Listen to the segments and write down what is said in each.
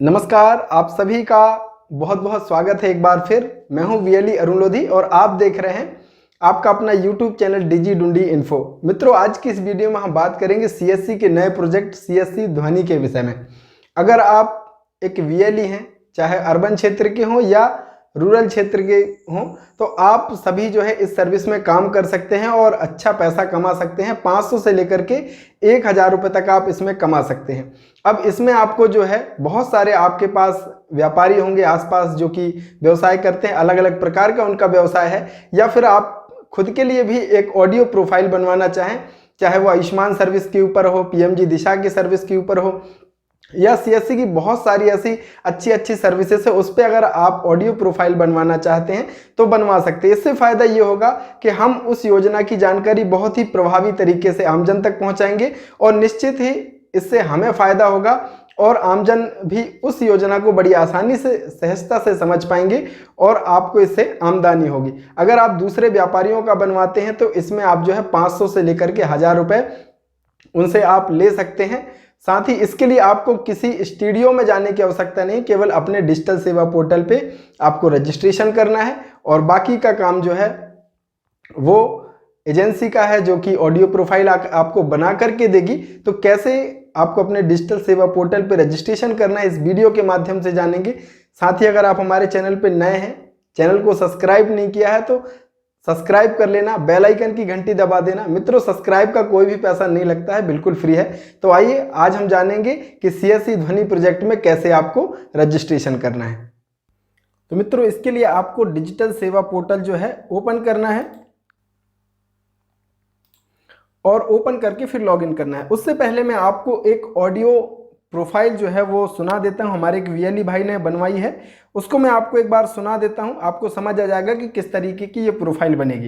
नमस्कार, आप सभी का बहुत बहुत स्वागत है एक बार फिर। मैं हूं वीएलई अरुण लोधी और आप देख रहे हैं आपका अपना यूट्यूब चैनल डिजी डूंडी इन्फो। मित्रों, आज की इस वीडियो में हम बात करेंगे सीएससी के नए प्रोजेक्ट सीएससी ध्वनि के विषय में। अगर आप एक वीएलई हैं, चाहे अर्बन क्षेत्र के हों या रूरल क्षेत्र के हों, तो आप सभी जो है इस सर्विस में काम कर सकते हैं और अच्छा पैसा कमा सकते हैं। 500 से लेकर के 1000 रुपये तक आप इसमें कमा सकते हैं। अब इसमें आपको जो है बहुत सारे आपके पास व्यापारी होंगे आसपास जो कि व्यवसाय करते हैं, अलग अलग प्रकार का उनका व्यवसाय है, या फिर आप खुद के लिए भी एक ऑडियो प्रोफाइल बनवाना चाहें, चाहे वो आयुष्मान सर्विस के ऊपर हो, पीएमजी दिशा की सर्विस के ऊपर हो, या सीएससी की बहुत सारी ऐसी अच्छी अच्छी सर्विसेज है, उस पर अगर आप ऑडियो प्रोफाइल बनवाना चाहते हैं तो बनवा सकते हैं। इससे फ़ायदा ये होगा कि हम उस योजना की जानकारी बहुत ही प्रभावी तरीके से आमजन तक पहुंचाएंगे और निश्चित ही इससे हमें फ़ायदा होगा और आमजन भी उस योजना को बड़ी आसानी से, सहजता से समझ पाएंगे और आपको इससे आमदनी होगी। अगर आप दूसरे व्यापारियों का बनवाते हैं तो इसमें आप जो है 500 से लेकर के 1000 रुपये उनसे आप ले सकते हैं। साथ ही इसके लिए आपको किसी स्टूडियो में जाने की आवश्यकता नहीं, केवल अपने डिजिटल सेवा पोर्टल पे आपको रजिस्ट्रेशन करना है और बाकी का काम जो है वो एजेंसी का है जो कि ऑडियो प्रोफाइल आपको बना करके देगी। तो कैसे आपको अपने डिजिटल सेवा पोर्टल पे रजिस्ट्रेशन करना है, इस वीडियो के माध्यम से जानेंगे। साथ ही अगर आप हमारे चैनल पे नए हैं, चैनल को सब्सक्राइब नहीं किया है तो सब्सक्राइब कर लेना, बेल आइकन की घंटी दबा देना। मित्रों, सब्सक्राइब का कोई भी पैसा नहीं लगता है, बिल्कुल फ्री है। तो आइए आज हम जानेंगे कि सीएससी ध्वनि प्रोजेक्ट में कैसे आपको रजिस्ट्रेशन करना है। तो मित्रों, इसके लिए आपको डिजिटल सेवा पोर्टल जो है ओपन करना है और ओपन करके फिर लॉगिन करना है। उससे पहले मैं आपको एक ऑडियो प्रोफाइल जो है वो सुना देता हूं। हमारे एक वीएलई भाई ने बनवाई है, उसको मैं आपको एक बार सुना देता हूं, आपको समझ आ जाएगा कि किस तरीके की ये प्रोफाइल बनेगी।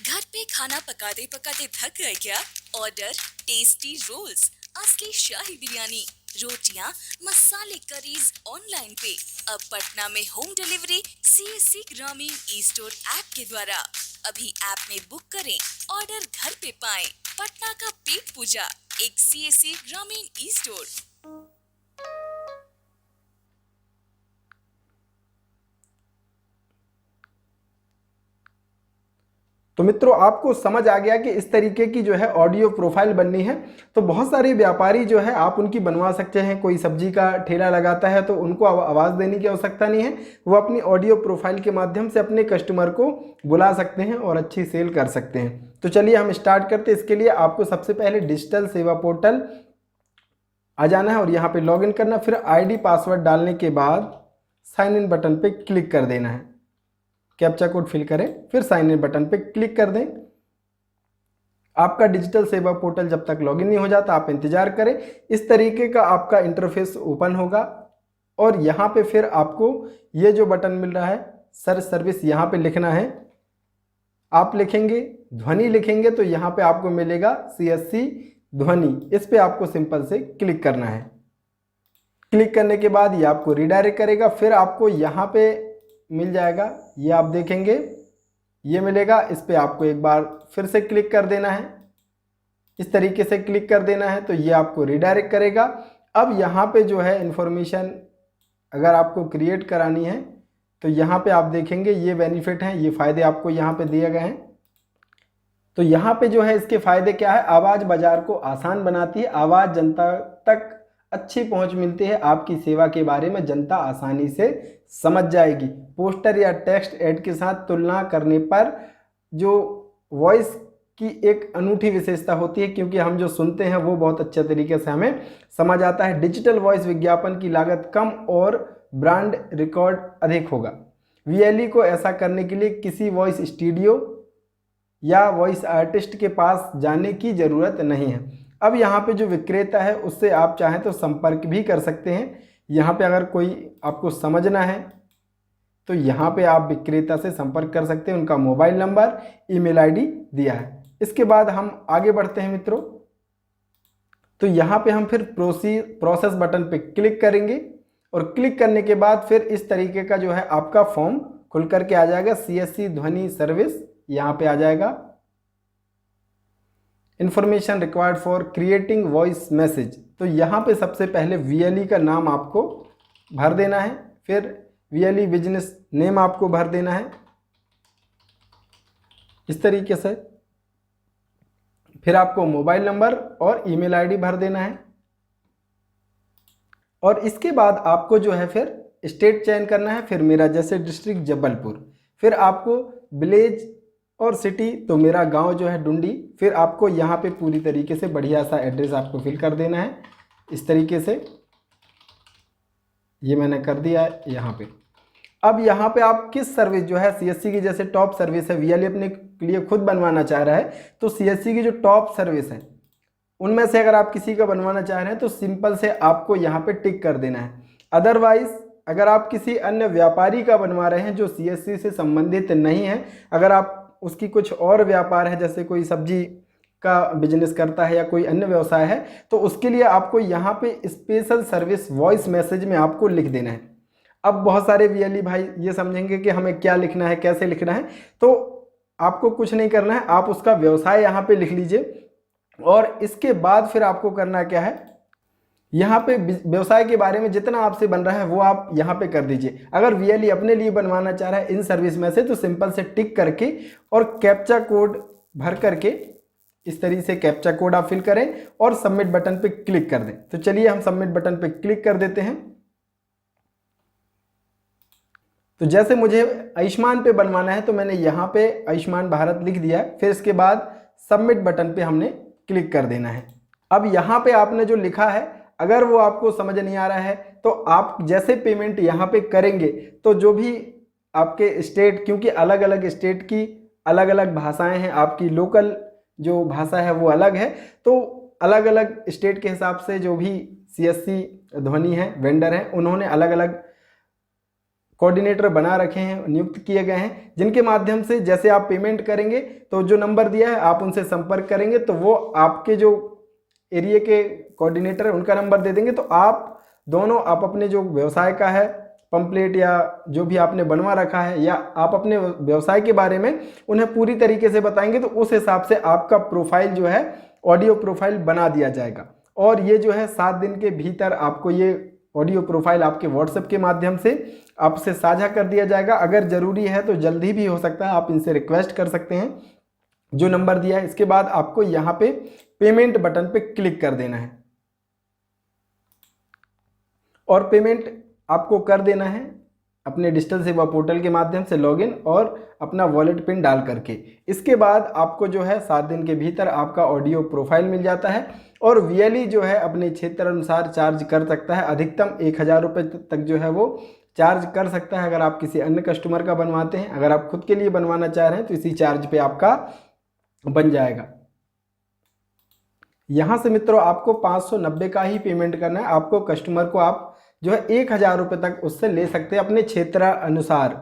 घर पे खाना पकाते पकाते थक गए क्या? ऑर्डर टेस्टी रोल्स, असली शाही बिरयानी, रोटियां, मसाले करीज ऑनलाइन पे। अब पटना में होम डिलीवरी सीएससी ग्रामीण ई स्टोर ऐप के द्वारा। अभी ऐप में बुक करें, ऑर्डर घर पे पाएं। पटना का पेट पूजा, एक सीएससी ग्रामीण ई स्टोर। तो मित्रों, आपको समझ आ गया कि इस तरीके की जो है ऑडियो प्रोफाइल बननी है। तो बहुत सारे व्यापारी जो है आप उनकी बनवा सकते हैं। कोई सब्जी का ठेला लगाता है तो उनको आवाज़ देने की आवश्यकता नहीं है, वो अपनी ऑडियो प्रोफाइल के माध्यम से अपने कस्टमर को बुला सकते हैं और अच्छी सेल कर सकते हैं। तो चलिए हम स्टार्ट करते हैं। इसके लिए आपको सबसे पहले डिजिटल सेवा पोर्टल आ जाना है और यहाँ पर लॉग इन करना, फिर ID पासवर्ड डालने के बाद साइन इन बटन पर क्लिक कर देना है। कैप्चा कोड फिल करें, फिर साइन इन बटन पे क्लिक कर दें। आपका डिजिटल सेवा पोर्टल जब तक लॉगिन नहीं हो जाता आप इंतजार करें। इस तरीके का आपका इंटरफेस ओपन होगा और यहाँ पे फिर आपको ये जो बटन मिल रहा है सर्च सर्विस, यहाँ पे लिखना है। आप लिखेंगे ध्वनि लिखेंगे तो यहाँ पे आपको मिलेगा सीएससी ध्वनि, इस पे आपको सिंपल से क्लिक करना है। क्लिक करने के बाद ये आपको रिडायरेक्ट करेगा, फिर आपको यहाँ पे मिल जाएगा, ये आप देखेंगे ये मिलेगा। इस पे आपको एक बार फिर से क्लिक कर देना है, इस तरीके से क्लिक कर देना है तो ये आपको रिडायरेक्ट करेगा। अब यहाँ पे जो है इन्फॉर्मेशन अगर आपको क्रिएट करानी है तो यहाँ पे आप देखेंगे ये बेनिफिट हैं, ये फ़ायदे आपको यहाँ पे दिए गए हैं। तो यहाँ पे जो है इसके फ़ायदे क्या है, आवाज़ बाज़ार को आसान बनाती है, आवाज़ जनता तक अच्छी पहुंच मिलती है, आपकी सेवा के बारे में जनता आसानी से समझ जाएगी। पोस्टर या टेक्स्ट ऐड के साथ तुलना करने पर जो वॉइस की एक अनूठी विशेषता होती है, क्योंकि हम जो सुनते हैं वो बहुत अच्छे तरीके से हमें समझ आता है। डिजिटल वॉइस विज्ञापन की लागत कम और ब्रांड रिकॉर्ड अधिक होगा। वीएलई को ऐसा करने के लिए किसी वॉइस स्टूडियो या वॉइस आर्टिस्ट के पास जाने की ज़रूरत नहीं है। अब यहाँ पे जो विक्रेता है उससे आप चाहें तो संपर्क भी कर सकते हैं। यहाँ पे अगर कोई आपको समझना है तो यहाँ पे आप विक्रेता से संपर्क कर सकते हैं, उनका मोबाइल नंबर, ईमेल आईडी दिया है। इसके बाद हम आगे बढ़ते हैं मित्रों। तो यहाँ पे हम फिर प्रोसेस बटन पे क्लिक करेंगे और क्लिक करने के बाद फिर इस तरीके का जो है आपका फॉर्म खुल करके आ जाएगा। सीएससी ध्वनि सर्विस यहाँ पे आ जाएगा। Information required for creating voice message, तो यहाँ पे सबसे पहले VLE का नाम आपको भर देना है, फिर VLE बिजनेस नेम आपको भर देना है इस तरीके से, फिर आपको मोबाइल नंबर और ईमेल आईडी भर देना है, और इसके बाद आपको जो है फिर स्टेट चयन करना है। फिर मेरा जैसे डिस्ट्रिक्ट जबलपुर, फिर आपको विलेज और सिटी, तो मेरा गांव जो है डुंडी, फिर आपको यहाँ पे पूरी तरीके से बढ़िया सा एड्रेस आपको फिल कर देना है इस तरीके से। ये मैंने कर दिया है यहाँ पे। अब यहाँ पे आप किस सर्विस जो है CSC की जैसे टॉप सर्विस है, VLE अपने लिए खुद बनवाना चाह रहा है, तो CSC की जो टॉप सर्विस है उनमें से अगर आप किसी का बनवाना चाह रहे हैं तो सिंपल से आपको यहाँ पे टिक कर देना है। अदरवाइज अगर आप किसी अन्य व्यापारी का बनवा रहे हैं जो CSC से संबंधित नहीं है, अगर आप उसकी कुछ और व्यापार है जैसे कोई सब्जी का बिजनेस करता है या कोई अन्य व्यवसाय है, तो उसके लिए आपको यहाँ पे स्पेशल सर्विस वॉइस मैसेज में आपको लिख देना है। अब बहुत सारे VLE भाई ये समझेंगे कि हमें क्या लिखना है, कैसे लिखना है, तो आपको कुछ नहीं करना है, आप उसका व्यवसाय यहाँ पे लिख लीजिए, और इसके बाद फिर आपको करना क्या है, यहाँ पे व्यवसाय के बारे में जितना आपसे बन रहा है वो आप यहाँ पे कर दीजिए। अगर VLE अपने लिए बनवाना चाह रहा है इन सर्विस में से, तो सिंपल से टिक करके और कैप्चा कोड भर करके इस तरीके से कैप्चा कोड आप फिल करें और सबमिट बटन पे क्लिक कर दें। तो चलिए हम सबमिट बटन पे क्लिक कर देते हैं। तो जैसे मुझे आयुष्मान पे बनवाना है तो मैंने यहाँ पे आयुष्मान भारत लिख दिया है, फिर इसके बाद सबमिट बटन पे हमने क्लिक कर देना है। अब यहाँ पे आपने जो लिखा है अगर वो आपको समझ नहीं आ रहा है तो आप जैसे पेमेंट यहाँ पे करेंगे तो जो भी आपके स्टेट, क्योंकि अलग अलग स्टेट की अलग अलग भाषाएं हैं, आपकी लोकल जो भाषा है वो अलग है, तो अलग अलग स्टेट के हिसाब से जो भी CSC ध्वनि है वेंडर हैं उन्होंने अलग अलग कोऑर्डिनेटर बना रखे हैं, नियुक्त किए गए हैं, जिनके माध्यम से जैसे आप पेमेंट करेंगे तो जो नंबर दिया है आप उनसे संपर्क करेंगे तो वो आपके जो एरिया के कोऑर्डिनेटर है उनका नंबर दे देंगे। तो आप दोनों आप अपने जो व्यवसाय का है पंपलेट या जो भी आपने बनवा रखा है या आप अपने व्यवसाय के बारे में उन्हें पूरी तरीके से बताएंगे, तो उस हिसाब से आपका प्रोफाइल जो है ऑडियो प्रोफाइल बना दिया जाएगा। और ये जो है 7 दिन के भीतर आपको ये ऑडियो प्रोफाइल आपके WhatsApp के माध्यम से आपसे साझा कर दिया जाएगा। अगर ज़रूरी है तो जल्दी भी हो सकता है, आप इनसे रिक्वेस्ट कर सकते हैं जो नंबर दिया है। इसके बाद आपको यहाँ पे पेमेंट बटन पे क्लिक कर देना है और पेमेंट आपको कर देना है अपने डिजिटल सेवा पोर्टल के माध्यम से लॉगिन और अपना वॉलेट पिन डाल करके। इसके बाद आपको जो है 7 दिन के भीतर आपका ऑडियो प्रोफाइल मिल जाता है और VLE जो है अपने क्षेत्र अनुसार चार्ज कर सकता है। अधिकतम 1000 रुपये तक जो है वो चार्ज कर सकता है अगर आप किसी अन्य कस्टमर का बनवाते हैं। अगर आप खुद के लिए बनवाना चाह रहे हैं तो इसी चार्ज पे आपका बन जाएगा। यहाँ से मित्रों आपको 590 का ही पेमेंट करना है। आपको कस्टमर को आप जो है 1000 रुपये तक उससे ले सकते हैं अपने क्षेत्र अनुसार।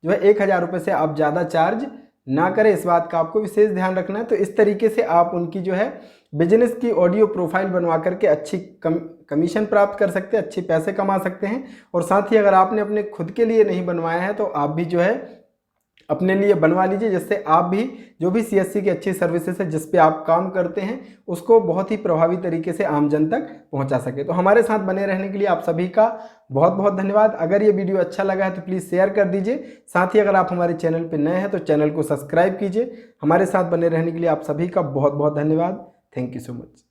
जो है 1000 रुपये से आप ज़्यादा चार्ज ना करें, इस बात का आपको विशेष ध्यान रखना है। तो इस तरीके से आप उनकी जो है बिजनेस की ऑडियो प्रोफाइल बनवा करके अच्छी कमीशन प्राप्त कर सकते हैं, अच्छे पैसे कमा सकते हैं। और साथ ही अगर आपने अपने खुद के लिए नहीं बनवाया है तो आप भी जो है अपने लिए बनवा लीजिए, जिससे आप भी जो भी CSC की अच्छी सर्विसेज है जिस पे आप काम करते हैं उसको बहुत ही प्रभावी तरीके से आम जन तक पहुंचा सके। तो हमारे साथ बने रहने के लिए आप सभी का बहुत बहुत धन्यवाद। अगर ये वीडियो अच्छा लगा है तो प्लीज़ शेयर कर दीजिए। साथ ही अगर आप हमारे चैनल पर नए हैं तो चैनल को सब्सक्राइब कीजिए। हमारे साथ बने रहने के लिए आप सभी का बहुत बहुत धन्यवाद। Thank you so much.